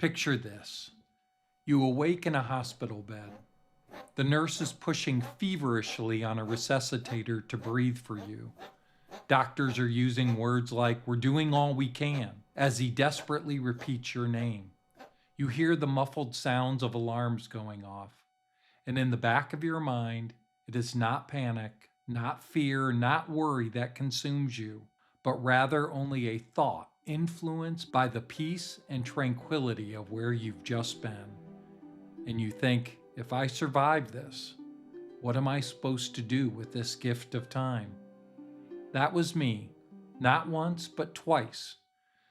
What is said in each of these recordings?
Picture this. You awake in a hospital bed. The nurse is pushing feverishly on a resuscitator to breathe for you. Doctors are using words like, "We're doing all we can," as he desperately repeats your name. You hear the muffled sounds of alarms going off. And in the back of your mind, it is not panic, not fear, not worry that consumes you, but rather only a thought influenced by the peace and tranquility of where you've just been. And you think, if I survive this, what am I supposed to do with this gift of time? That was me, not once, but twice.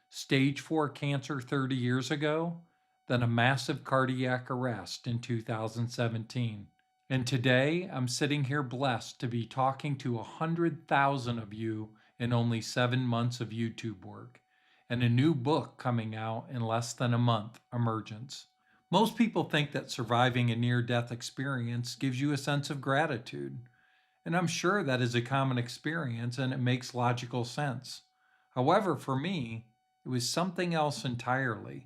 Stage 4 cancer 30 years ago, then a massive cardiac arrest in 2017. And today, I'm sitting here blessed to be talking to 100,000 of you in only 7 months of YouTube work, and a new book coming out in less than a month, Emergence. Most people think that surviving a near-death experience gives you a sense of gratitude, and I'm sure that is a common experience and it makes logical sense. However, for me, it was something else entirely.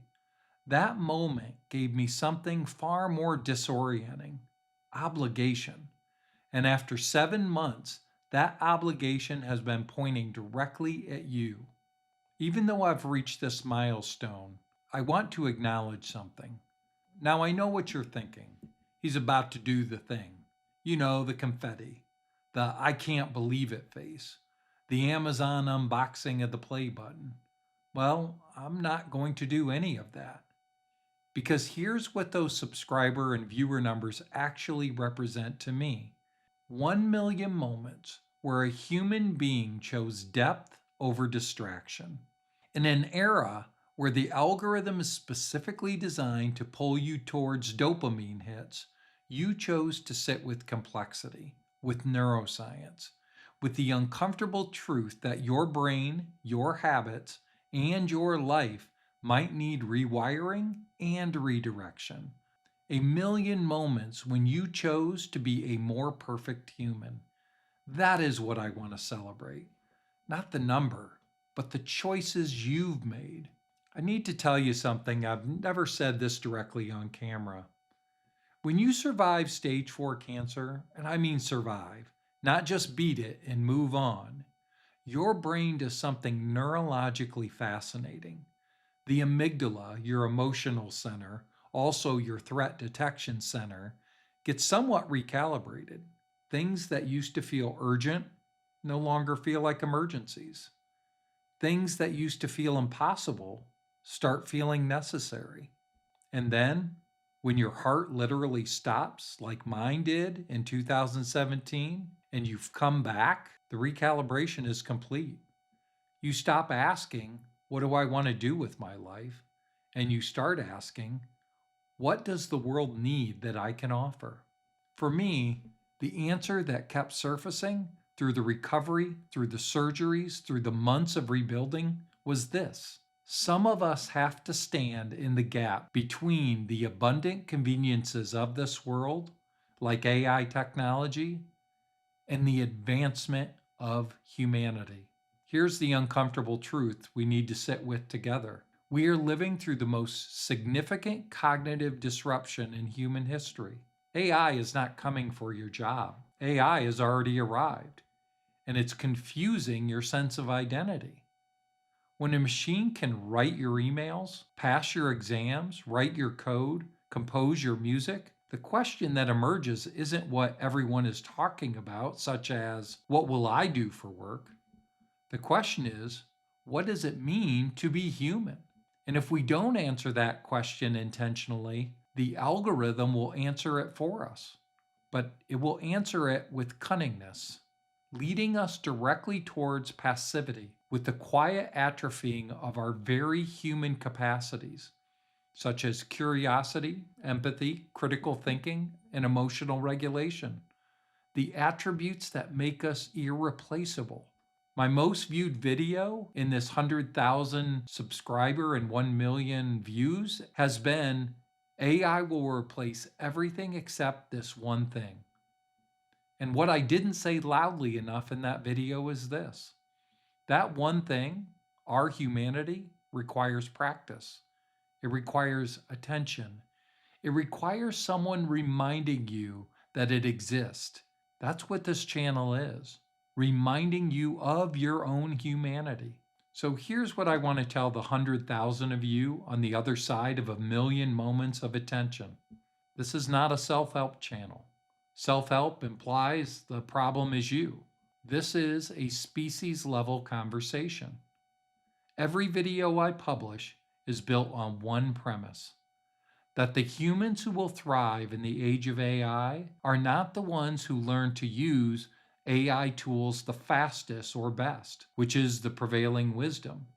That moment gave me something far more disorienting: obligation. And after 7 months, that obligation has been pointing directly at you. Even though I've reached this milestone, I want to acknowledge something. Now I know what you're thinking. He's about to do the thing. You know, the confetti, the "I can't believe it" face, the Amazon unboxing of the play button. Well, I'm not going to do any of that. Because here's what those subscriber and viewer numbers actually represent to me: 1 million moments where a human being chose depth over distraction. In an era where the algorithm is specifically designed to pull you towards dopamine hits, you chose to sit with complexity, with neuroscience, with the uncomfortable truth that your brain, your habits, and your life might need rewiring and redirection. A million moments when you chose to be a more perfect human. That is what I want to celebrate. Not the number, but the choices you've made. I need to tell you something. I've never said this directly on camera. When you survive stage 4 cancer, and I mean survive, not just beat it and move on, your brain does something neurologically fascinating. The amygdala, your emotional center, also your threat detection center, gets somewhat recalibrated. Things that used to feel urgent no longer feel like emergencies. Things that used to feel impossible start feeling necessary. And then, when your heart literally stops, like mine did in 2017, and you've come back, the recalibration is complete. You stop asking, "What do I want to do with my life?" And you start asking, "What does the world need that I can offer?" For me, the answer that kept surfacing through the recovery, through the surgeries, through the months of rebuilding was this: some of us have to stand in the gap between the abundant conveniences of this world, like AI technology, and the advancement of humanity. Here's the uncomfortable truth we need to sit with together. We are living through the most significant cognitive disruption in human history. AI is not coming for your job. AI has already arrived, and it's confusing your sense of identity. When a machine can write your emails, pass your exams, write your code, compose your music, the question that emerges isn't what everyone is talking about, such as, "What will I do for work?" The question is, what does it mean to be human? And if we don't answer that question intentionally, the algorithm will answer it for us. But it will answer it with cunningness, leading us directly towards passivity, with the quiet atrophying of our very human capacities, such as curiosity, empathy, critical thinking, and emotional regulation, the attributes that make us irreplaceable. My most viewed video in this 100,000 subscriber and 1 million views has been, "AI will replace everything except this one thing." And what I didn't say loudly enough in that video is this: that one thing, our humanity, requires practice. It requires attention. It requires someone reminding you that it exists. That's what this channel is, reminding you of your own humanity. So here's what I want to tell the 100,000 of you on the other side of a million moments of attention. This is not a self-help channel. Self-help implies the problem is you. This is a species-level conversation. Every video I publish is built on one premise: that the humans who will thrive in the age of AI are not the ones who learn to use AI tools the fastest or best, which is the prevailing wisdom,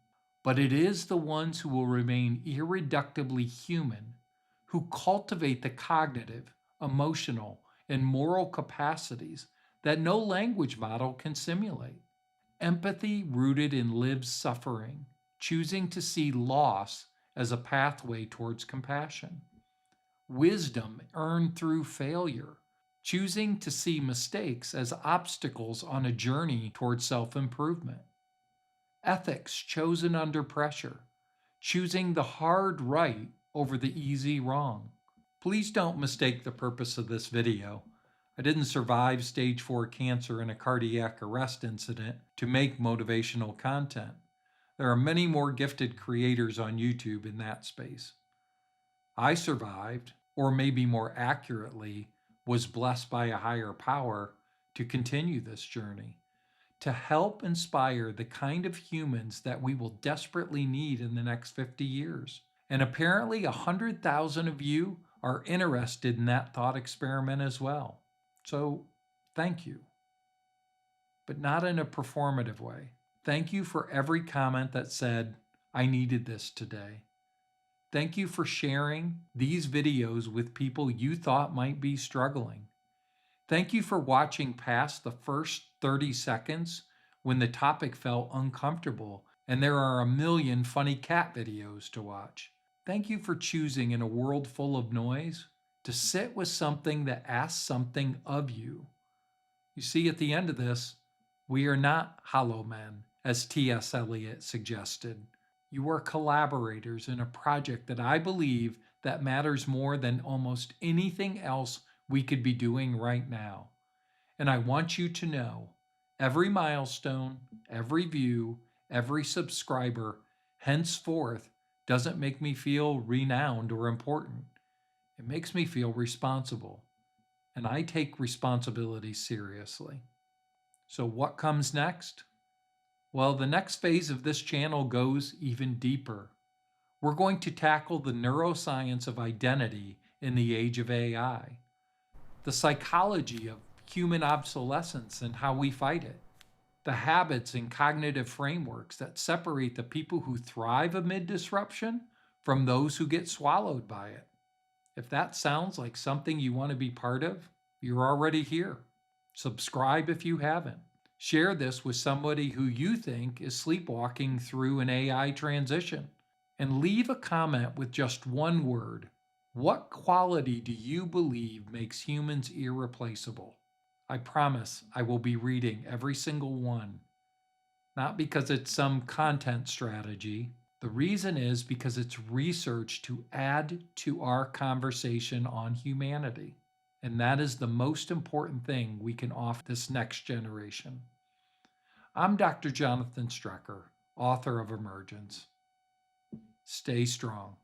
but it is the ones who will remain irreductibly human, who cultivate the cognitive, emotional, and moral capacities that no language model can simulate. Empathy rooted in lived suffering, choosing to see loss as a pathway towards compassion. Wisdom earned through failure, choosing to see mistakes as obstacles on a journey towards self-improvement. Ethics chosen under pressure, choosing the hard right over the easy wrong. Please don't mistake the purpose of this video. I didn't survive stage 4 cancer and a cardiac arrest incident to make motivational content. There are many more gifted creators on YouTube in that space. I survived, or maybe more accurately, was blessed by a higher power to continue this journey, to help inspire the kind of humans that we will desperately need in the next 50 years. And apparently 100,000 of you are interested in that thought experiment as well. So thank you, but not in a performative way. Thank you for every comment that said, I needed this today. Thank you for sharing these videos with people you thought might be struggling. Thank you for watching past the first 30 seconds when the topic felt uncomfortable and there are a million funny cat videos to watch. Thank you for choosing in a world full of noise to sit with something that asks something of you. You see, at the end of this, we are not hollow men, as T.S. Eliot suggested. You are collaborators in a project that I believe that matters more than almost anything else we could be doing right now. And I want you to know, every milestone, every view, every subscriber, henceforth, doesn't make me feel renowned or important. It makes me feel responsible. And I take responsibility seriously. So what comes next? Well, the next phase of this channel goes even deeper. We're going to tackle the neuroscience of identity in the age of AI, the psychology of human obsolescence and how we fight it, the habits and cognitive frameworks that separate the people who thrive amid disruption from those who get swallowed by it. If that sounds like something you want to be part of, you're already here. Subscribe if you haven't. Share this with somebody who you think is sleepwalking through an AI transition. And leave a comment with just one word. What quality do you believe makes humans irreplaceable? I promise I will be reading every single one. Not because it's some content strategy. The reason is because it's research to add to our conversation on humanity. And that is the most important thing we can offer this next generation. I'm Dr. Jonathan Strecker, author of Emergence. Stay strong.